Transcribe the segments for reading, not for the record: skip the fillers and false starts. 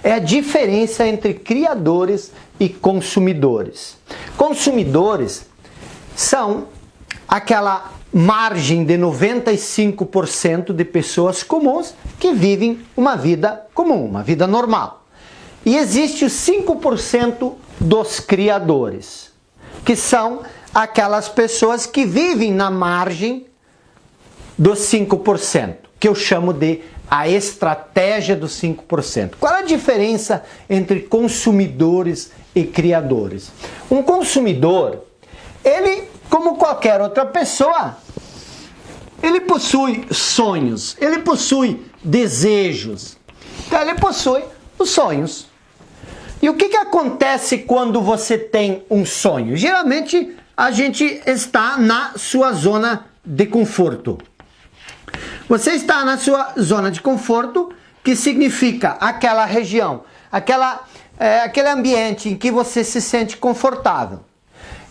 é a diferença entre criadores e consumidores. Consumidores são aquela margem de 95% de pessoas comuns que vivem uma vida comum, uma vida normal. E existe os 5% dos criadores, que são aquelas pessoas que vivem na margem dos 5%, que eu chamo de a estratégia dos 5%. Qual a diferença entre consumidores e criadores? Um consumidor, ele, como qualquer outra pessoa, ele possui sonhos, ele possui desejos. Então ele possui os sonhos. E o que acontece quando você tem um sonho? Geralmente a gente está na sua zona de conforto. Você está na sua zona de conforto, que significa aquela região, aquele ambiente em que você se sente confortável.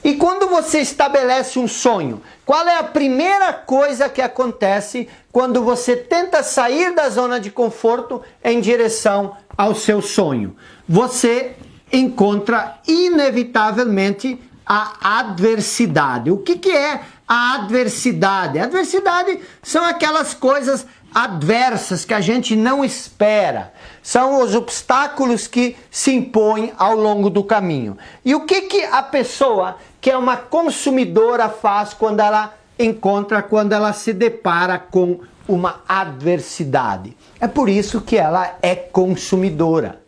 E quando você estabelece um sonho, qual é a primeira coisa que acontece quando você tenta sair da zona de conforto em direção ao seu sonho? Você encontra inevitavelmente a adversidade. O que é a adversidade? A adversidade são aquelas coisas adversas que a gente não espera. São os obstáculos que se impõem ao longo do caminho. E o que a pessoa que é uma consumidora faz quando ela se depara com uma adversidade? É por isso que ela é consumidora.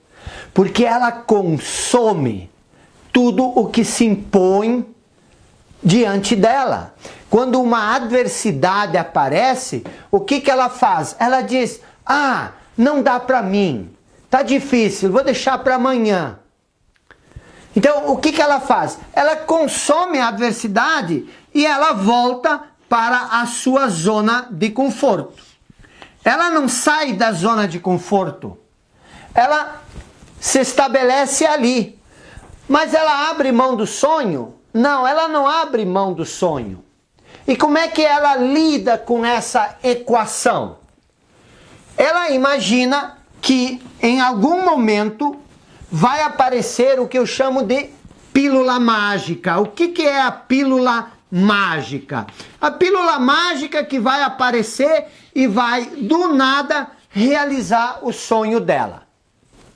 Porque ela consome tudo o que se impõe diante dela. Quando uma adversidade aparece, o que ela faz? Ela diz: ah, não dá para mim, tá difícil, vou deixar para amanhã. Então, o que ela faz? Ela consome a adversidade e ela volta para a sua zona de conforto. Ela não sai da zona de conforto. Ela se estabelece ali. Mas ela abre mão do sonho? Não, ela não abre mão do sonho. E como é que ela lida com essa equação? Ela imagina que em algum momento vai aparecer o que eu chamo de pílula mágica. O que é a pílula mágica? A pílula mágica que vai aparecer e vai, do nada, realizar o sonho dela.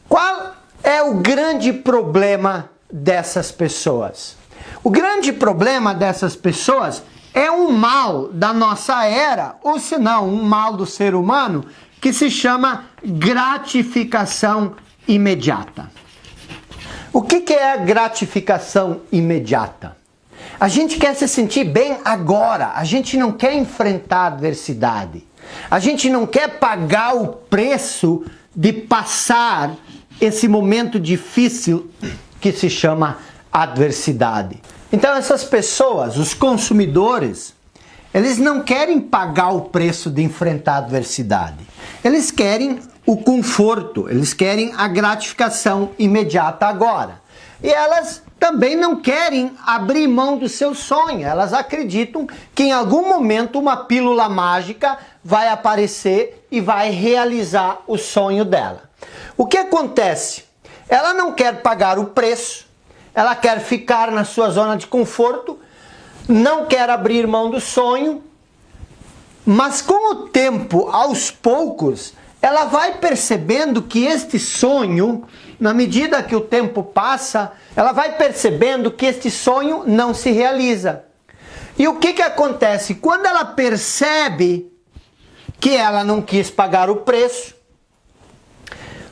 Qual é o grande problema dessas pessoas? O grande problema dessas pessoas é um mal da nossa era, ou se não, um mal do ser humano, que se chama gratificação imediata. O que é a gratificação imediata? A gente quer se sentir bem agora, a gente não quer enfrentar a adversidade, a gente não quer pagar o preço de passar esse momento difícil que se chama adversidade. Então essas pessoas, os consumidores, eles não querem pagar o preço de enfrentar a adversidade. Eles querem o conforto, eles querem a gratificação imediata agora. E elas também não querem abrir mão do seu sonho. Elas acreditam que em algum momento uma pílula mágica vai aparecer e vai realizar o sonho dela. O que acontece? Ela não quer pagar o preço, ela quer ficar na sua zona de conforto, não quer abrir mão do sonho, mas com o tempo, aos poucos, ela vai percebendo que este sonho, na medida que o tempo passa, ela vai percebendo que este sonho não se realiza. E o que acontece? Quando ela percebe que ela não quis pagar o preço,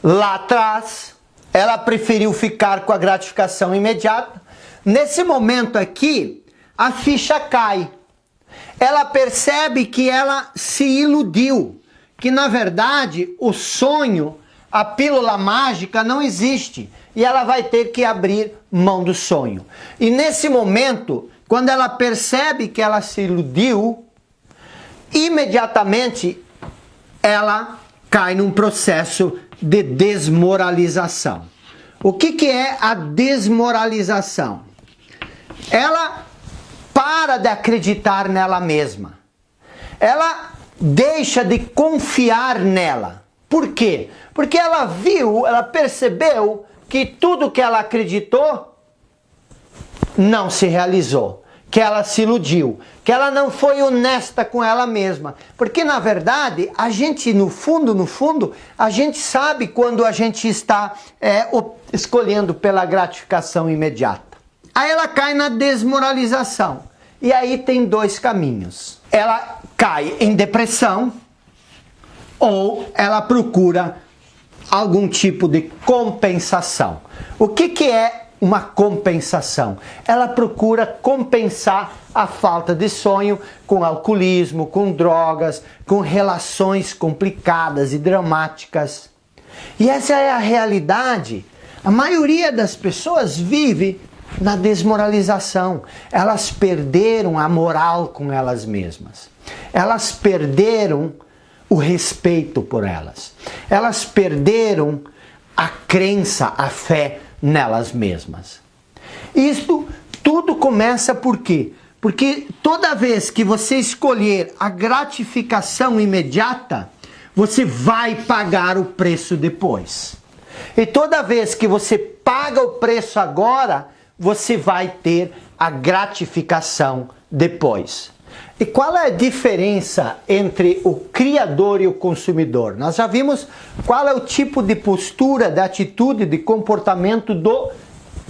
lá atrás, ela preferiu ficar com a gratificação imediata. Nesse momento aqui, a ficha cai. Ela percebe que ela se iludiu, que na verdade o sonho, a pílula mágica não existe e ela vai ter que abrir mão do sonho. E nesse momento, quando ela percebe que ela se iludiu, imediatamente ela cai num processo de desmoralização. O que é a desmoralização? Ela para de acreditar nela mesma. Ela deixa de confiar nela. Por quê? Porque ela viu, ela percebeu que tudo que ela acreditou não se realizou, que ela se iludiu, que ela não foi honesta com ela mesma. Porque na verdade, a gente no fundo, a gente sabe quando a gente está escolhendo pela gratificação imediata. Aí ela cai na desmoralização. E aí tem dois caminhos. Ela cai em depressão ou ela procura algum tipo de compensação. O que é uma compensação? Ela procura compensar a falta de sonho com alcoolismo, com drogas, com relações complicadas e dramáticas. E essa é a realidade. A maioria das pessoas vive na desmoralização. Elas perderam a moral com elas mesmas. Elas perderam o respeito por elas. Elas perderam a crença, a fé nelas mesmas. Isto tudo começa por quê? Porque toda vez que você escolher a gratificação imediata, você vai pagar o preço depois. E toda vez que você paga o preço agora, você vai ter a gratificação depois. E qual é a diferença entre o criador e o consumidor? Nós já vimos qual é o tipo de postura, de atitude, de comportamento do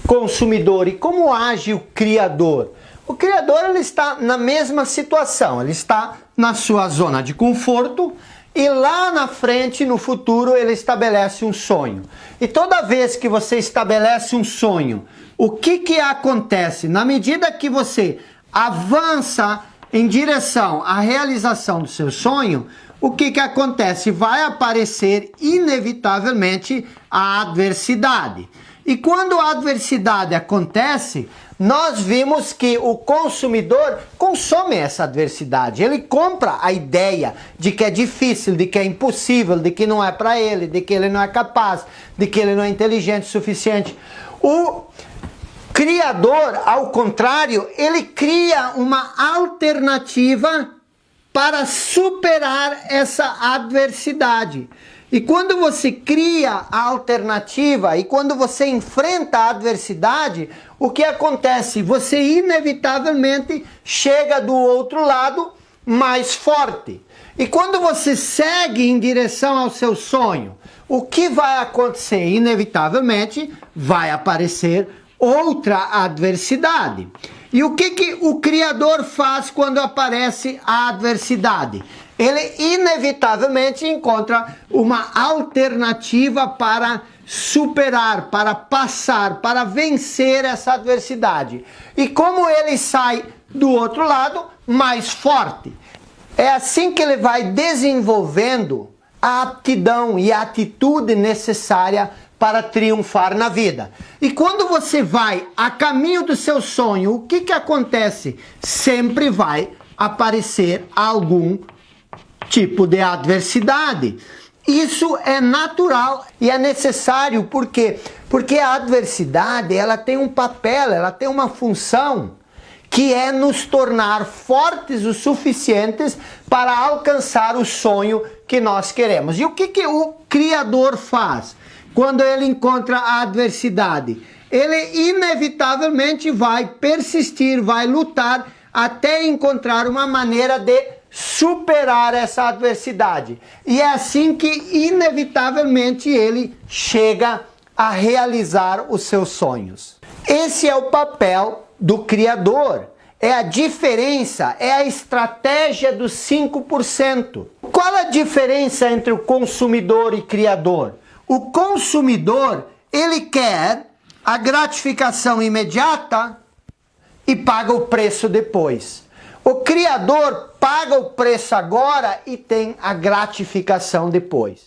consumidor e como age o criador. O criador ele está na mesma situação, ele está na sua zona de conforto e lá na frente, no futuro, ele estabelece um sonho. E toda vez que você estabelece um sonho, o que acontece? Na medida que você avança em direção à realização do seu sonho, o que acontece? Vai aparecer inevitavelmente a adversidade. E quando a adversidade acontece, nós vimos que o consumidor consome essa adversidade. Ele compra a ideia de que é difícil, de que é impossível, de que não é para ele, de que ele não é capaz, de que ele não é inteligente o suficiente. O criador, ao contrário, ele cria uma alternativa para superar essa adversidade. E quando você cria a alternativa e quando você enfrenta a adversidade, o que acontece? Você inevitavelmente chega do outro lado mais forte. E quando você segue em direção ao seu sonho, o que vai acontecer? Inevitavelmente vai aparecer outra adversidade. E o que o criador faz quando aparece a adversidade? Ele inevitavelmente encontra uma alternativa para superar, para passar, para vencer essa adversidade. E como ele sai do outro lado, mais forte. É assim que ele vai desenvolvendo a aptidão e a atitude necessária para triunfar na vida. E quando você vai a caminho do seu sonho, o que acontece? Sempre vai aparecer algum tipo de adversidade. Isso é natural e é necessário, por quê? Porque a adversidade, ela tem um papel, ela tem uma função, que é nos tornar fortes o suficientes para alcançar o sonho que nós queremos. E o que o criador faz quando ele encontra a adversidade? Ele inevitavelmente vai persistir, vai lutar até encontrar uma maneira de superar essa adversidade. E é assim que inevitavelmente ele chega a realizar os seus sonhos. Esse é o papel do criador. É a diferença, é a estratégia dos 5%. Qual a diferença entre o consumidor e criador? O consumidor, ele quer a gratificação imediata e paga o preço depois. O criador paga o preço agora e tem a gratificação depois.